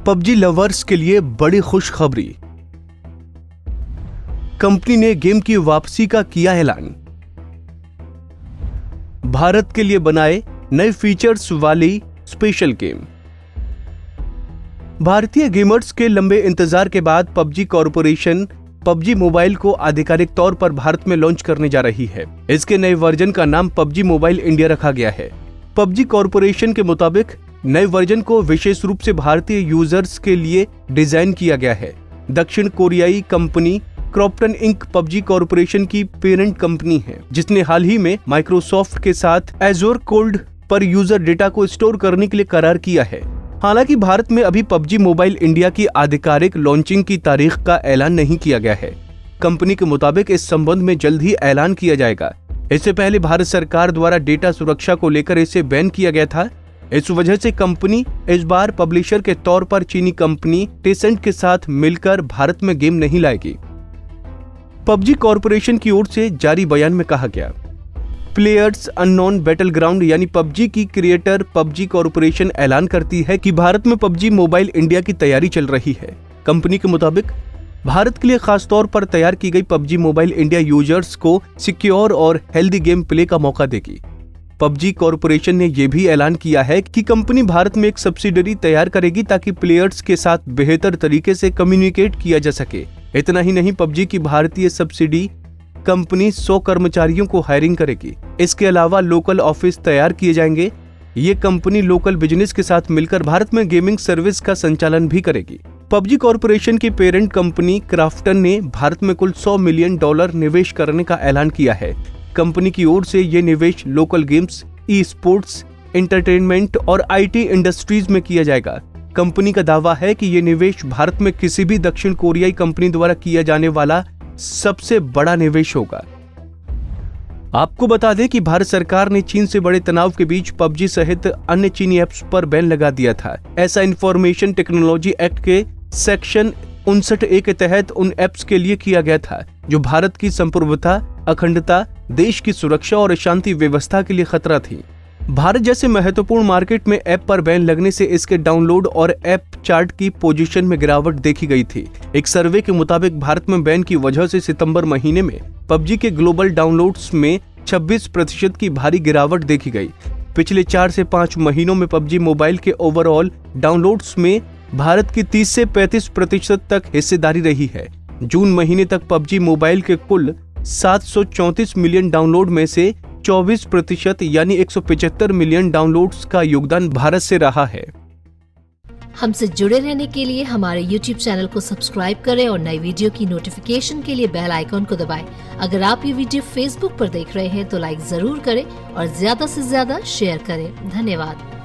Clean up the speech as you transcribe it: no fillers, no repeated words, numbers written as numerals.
PUBG lovers के लिए बड़ी खुशखबरी। कंपनी ने गेम की वापसी का किया ऐलान। भारत के लिए बनाए नए फीचर्स वाली स्पेशल गेम। भारतीय गेमर्स के लंबे इंतजार के बाद पबजी कॉर्पोरेशन पबजी मोबाइल को आधिकारिक तौर पर भारत में लॉन्च करने जा रही है। इसके नए वर्जन का नाम पबजी मोबाइल इंडिया रखा गया है। पबजी कॉर्पोरेशन के मुताबिक नए वर्जन को विशेष रूप से भारतीय यूजर्स के लिए डिजाइन किया गया है। दक्षिण कोरियाई company Krafton Inc PUBG Corporation की पेरेंट कंपनी है, जिसने हाल ही में माइक्रोसॉफ्ट के साथ एज़ोर कोल्ड पर यूजर डेटा को स्टोर करने के लिए करार किया है। हालांकि भारत में अभी पबजी मोबाइल इंडिया की आधिकारिक लॉन्चिंग की तारीख का ऐलान नहीं किया गया है। कंपनी के मुताबिक इस संबंध में जल्द ही ऐलान किया जाएगा। इससे पहले भारत सरकार द्वारा डेटा सुरक्षा को लेकर इसे बैन किया गया था। इस वजह से कंपनी इस बार पब्लिशर के तौर पर चीनी कंपनी टेंसेंट के साथ मिलकर भारत में गेम नहीं लाएगी। पबजी कॉर्पोरेशन की ओर से जारी बयान में कहा गया, प्लेयर्स अननोन बैटलग्राउंड यानी पबजी की क्रिएटर पबजी कॉर्पोरेशन ऐलान करती है कि भारत में पबजी मोबाइल इंडिया की तैयारी चल रही है। कंपनी के मुताबिक भारत के लिए खास तौर पर तैयार की गई पबजी मोबाइल इंडिया यूजर्स को सिक्योर और हेल्दी गेम प्ले का मौका देगी। पबजी कॉर्पोरेशन ने यह भी ऐलान किया है कि कंपनी भारत में एक सब्सिडरी तैयार करेगी ताकि प्लेयर्स के साथ बेहतर तरीके से कम्युनिकेट किया जा सके। इतना ही नहीं, पबजी की भारतीय सब्सिडी कंपनी 100 कर्मचारियों को हायरिंग करेगी। इसके अलावा लोकल ऑफिस तैयार किए जाएंगे। ये कंपनी लोकल बिजनेस के साथ मिलकर भारत में गेमिंग सर्विस का संचालन भी करेगी। पबजी कॉर्पोरेशन की पेरेंट कंपनी क्राफ्टन ने भारत में कुल $100 मिलियन निवेश करने का ऐलान किया है। कंपनी की ओर से ये निवेश local games, e sports, entertainment और आईटी इंडस्ट्रीज में किया जाएगा। कंपनी का दावा है कि ये निवेश भारत में किसी भी दक्षिण कोरियाई कंपनी द्वारा किया जाने वाला सबसे बड़ा निवेश होगा। आपको बता दें कि भारत सरकार ने चीन से बड़े तनाव के बीच पबजी सहित अन्य चीनी ऐप्स पर बैन लगा दिया था। ऐसा इंफॉर्मेशन टेक्नोलॉजी एक्ट के सेक्शन 59A के तहत उन ऐप्स के लिए किया गया था जो भारत की संप्रभुता, अखंडता, देश की सुरक्षा और शांति व्यवस्था के लिए खतरा थी। भारत जैसे महत्वपूर्ण मार्केट में ऐप पर बैन लगने से इसके डाउनलोड और ऐप चार्ट की पोजीशन में गिरावट देखी गई थी। एक सर्वे के मुताबिक भारत में बैन की वजह से सितंबर महीने में पबजी के ग्लोबल डाउनलोड्स में 26% की भारी गिरावट देखी गई। पिछले 4 से 5 महीनों में पबजी मोबाइल के ओवरऑल डाउनलोड्स में भारत की 30 से 35% तक हिस्सेदारी रही है। जून महीने तक पबजी मोबाइल के कुल 734 मिलियन डाउनलोड में से 24% यानी 175 मिलियन डाउनलोड्स का योगदान भारत से रहा है। हमसे जुड़े रहने के लिए हमारे YouTube चैनल को सब्सक्राइब करें और नई वीडियो की नोटिफिकेशन के लिए बेल आइकॉन को दबाएं। अगर आप ये वीडियो Facebook पर देख रहे हैं तो लाइक जरूर करें और ज्यादा से ज्यादा शेयर करें। धन्यवाद।